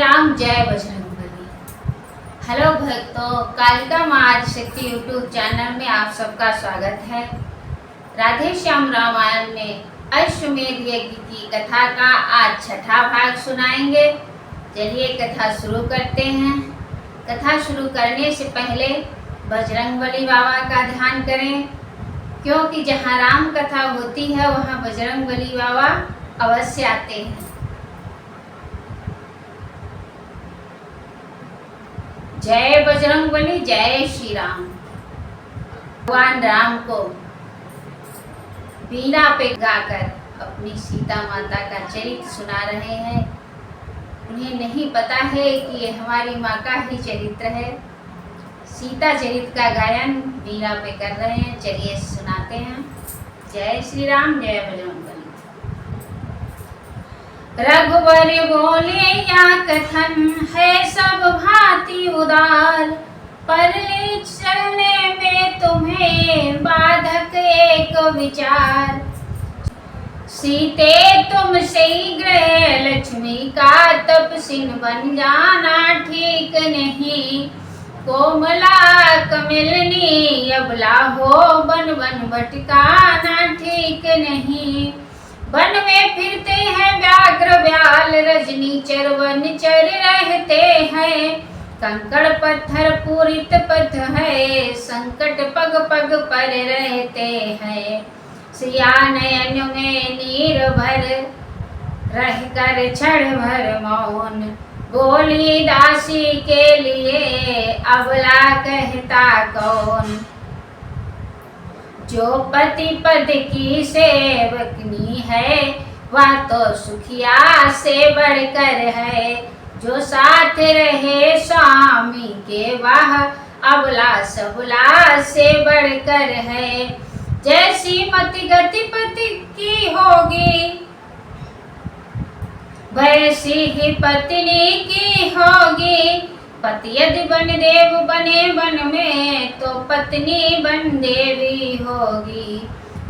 राम, जय बजरंगबली। हेलो भक्तों, कालिका माँ आदिशक्ति यूट्यूब चैनल में आप सबका स्वागत है। राधे श्याम रामायण में अश्वमेध यज्ञ की कथा का आज छठा भाग सुनाएंगे। चलिए कथा शुरू करते हैं। कथा शुरू करने से पहले बजरंगबली बाबा का ध्यान करें, क्योंकि जहाँ राम कथा होती है वहाँ बजरंगबली बाबा अवश्य आते हैं। जय बजरंगबली, जय श्री राम। भगवान राम को बीना पे गाकर अपनी सीता माता का चरित्र सुना रहे हैं। उन्हें नहीं पता है कि ये हमारी माँ का ही चरित्र है। सीता चरित्र का गायन बीना पे कर रहे हैं। चलिए सुनाते हैं। जय श्री राम, जय बजरंगबली। रघुवर बोले या कथन है सब भांति उदार, पर ले चलने में तुम्हें बाधक एक विचार। सीते तुम शीघ्र लक्ष्मी का तपसिन बन जाना ठीक नहीं। कोमला कमलनी अबला हो बन बन भटकाना ठीक नहीं। वन में फिरते हैं व्याघ्र व्याल, रजनीचर वनचर रहते हैं। कंकड़ पत्थर पूरित पथ है, संकट पग पग पर रहते हैं। सिया नयन में नीर भर रहकर क्षण भर मौन, बोली दासी के लिए अबला कहता कौन। जो पति पद की सेवकनी है वह तो सुखिया से बढ़कर है। जो साथ रहे स्वामी के वह अबला सबला से बढ़कर है। जैसी मति गति पति की होगी वैसी ही पत्नी की होगी। पति यदि बन देव बने वन में, तो पत्नी बन देवी होगी।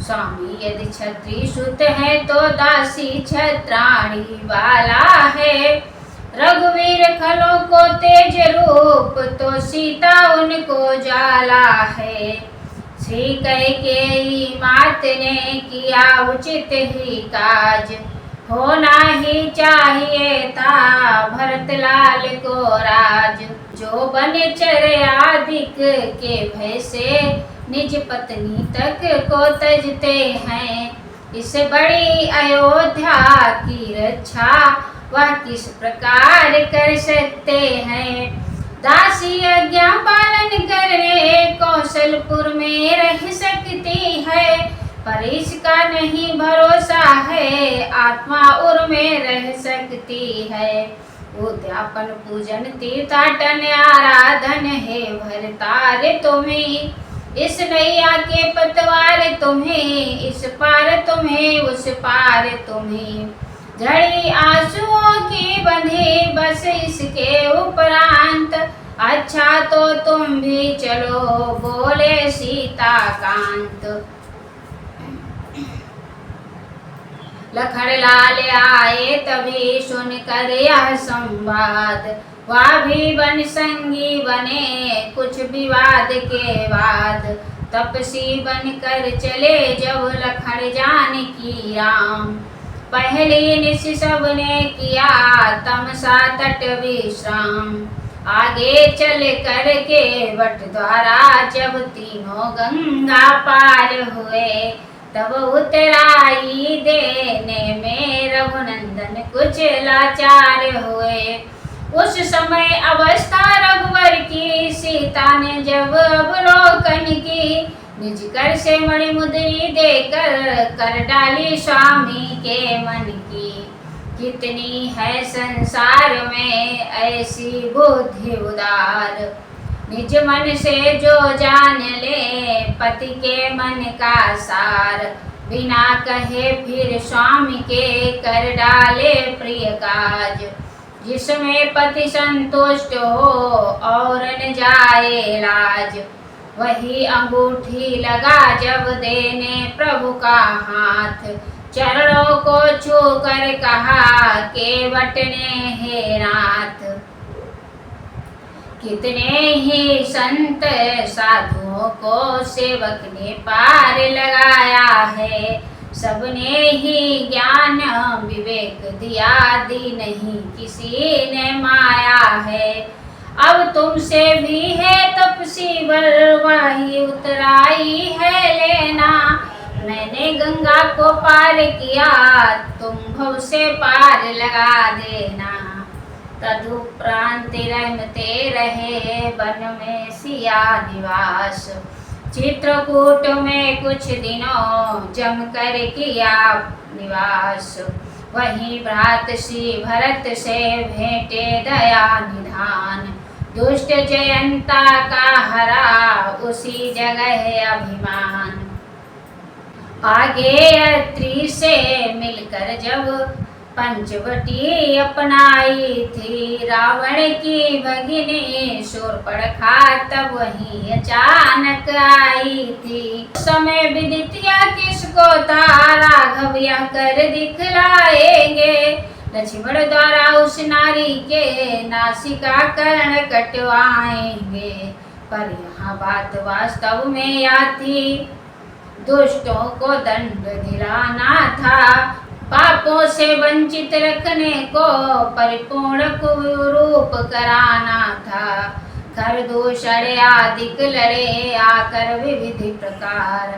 स्वामी यदि छत्री सुत है, तो दासी छत्राणी वाला है। रघुवीर खलों को तेज रूप, तो सीता उनको जाला है। श्री कैकेयी मात ने किया उचित ही काज, होना ही चाहिए था भरत लाल को राज। जो बनचर आदिक के भय से निज पत्नी तक को तजते हैं। इस बड़ी अयोध्या की रक्षा वह किस प्रकार कर सकते हैं। दासी आज्ञा पालन करने कौशलपुर में रह सकती है, पर इसका नहीं भरोसा है आत्मा उर में रह सकती है। उद्यापन पूजन तीर्थाटन आराधन है भरतार तुम्हें। इस नैया के पतवार तुम्हें, इस पार तुम्हें उस पार तुम्हें। झड़ी आंसुओं की बंधी बस इसके उपरांत, अच्छा तो तुम भी चलो बोले सीता कांत। लखन लाल आए तभी सुनकर यह संवाद, वह भी वन संगी बने कुछ विवाद के बाद। तपसी बनकर चले जब लखन जानकी राम, पहली निश सबने किया तमसा तट विश्राम। आगे चल कर के वट द्वारा जब तीनों गंगा पार हुए, तब उतराई देने में रघुनंदन कुछ लाचार हुए। उस समय अवस्था रघुवर की सीता ने जब अवलोकन की, निज कर से मणि मुद्री देकर कर डाली स्वामी के मन की। कितनी है संसार में ऐसी बुद्धि उदार, निज मन से जो जान ले पति के मन का सार। बिना कहे फिर स्वामी के कर डाले प्रिय काज, जिसमें पति संतुष्ट हो और न जाए लाज। वही अंगूठी लगा जब देने प्रभु का हाथ, चरणों को छू कर कहा केवट ने हे नाथ। कितने ही संत साधुओं को सेवक ने पार लगाया है, सबने ही ज्ञान विवेक दिया, दी नहीं किसी ने माया है। अब तुमसे भी है तपसी बलवाही उतराई है लेना, मैंने गंगा को पार किया, तुम भव से पार लगा देना। तदुपरांत रहमते रहे वन में सिया निवास, चित्रकूट में कुछ दिनों जम कर किया निवास। वहीं भ्रात श्री भरत से भेंटे दया निधान, दुष्ट जयंता का हरा उसी जगह अभिमान। आगे अत्रि से मिलकर जब पंचवटी अपनाई थी, रावण की भगिनी शूर्पणखा तब वहीं अचानक आई थी। समय विदितिया किसको था, राघव यह कर दिखलाएंगे, लक्ष्मण द्वारा उस नारी के नासिका कर्ण कटवाएंगे। पर यहाँ बात वास्तव में या थी, दुष्टों को दंड दिलाना था, पापों से वंचित रखने को परिपूर्ण रूप कराना था। कर दूषण आदिक लड़े आकर विविध प्रकार,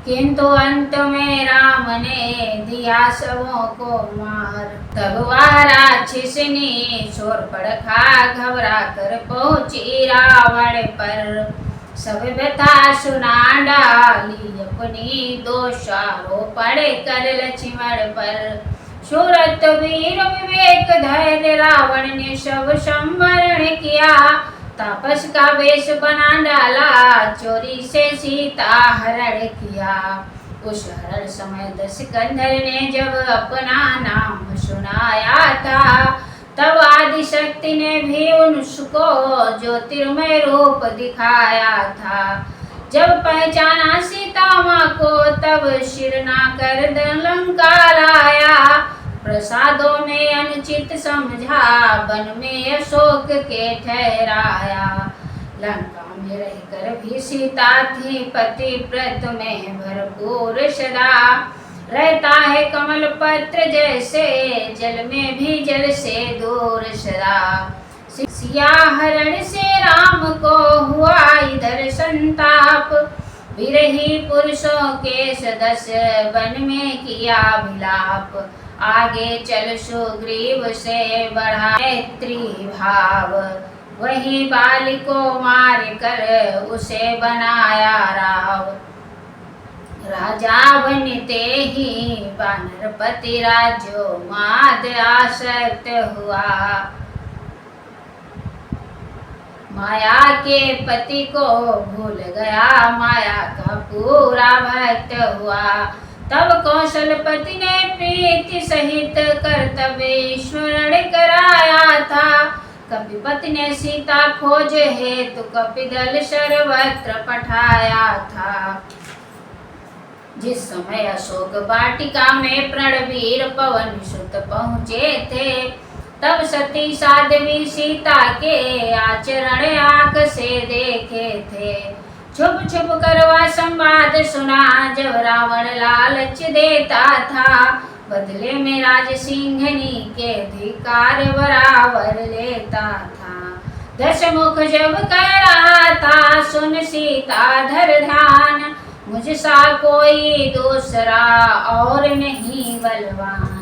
किंतु अंत में राम ने दिया सबों को मार। तब वह राक्षसनी शूर्पणखा घबरा कर पहुंची रावण पर, सब व्यथा सुना डाली अपनी दोषारोपण कर लक्ष्मण पर। शूरत वीर विवेक धैर्य रावण ने सब संवरण किया, तापस का वेश बना डाला, चोरी से सीता हरण किया। उस हरण समय दशकंधर ने जब अपना नाम सुनाया था, तब आदिशक्ति ने भी उसको ज्योतिर्मय रूप दिखाया था। जब पहचाना सीता माँ को तब शिरना कर लंका लाया, प्रसादों में अनुचित समझा, वन में अशोक के ठहराया। लंका में रहकर भी सीता थी पतिव्रत में भरपूर सदा, रहता है कमल पत्र जैसे, जल में भी जल से दूर सदा। सिया हरण से राम को हुआ इधर संताप, विरही पुरुषों के सदस्य वन में किया विलाप। आगे चल सुग्रीव से बढ़ा मैत्री भाव, वही बाली को मार कर उसे बनाया राव। राजा बनते ही वानरपति राज्यो माद आसक्त हुआ, माया के पति को भूल गया, माया का पूरा भक्त हुआ। तब कौशलपति ने प्रीति सहित कर्तव्य स्मरण कराया था, कपिपति ने सीता खोज हेतु कपिदल सर्वत्र पठाया था। जिस समय अशोक वाटिका में प्रणवीर पवन सुत पहुँचे थे, तब सती साध्वी सीता के आचरण आँख से देखे थे। छुप छुप कर वह संवाद सुना, जब रावण लालच देता था, बदले में राज सिंहनी के अधिकार बराबर लेता था। दशमुख जब कह रहा था, सुन सीता धर ध्यान, मुझसा कोई दूसरा और नहीं बलवान।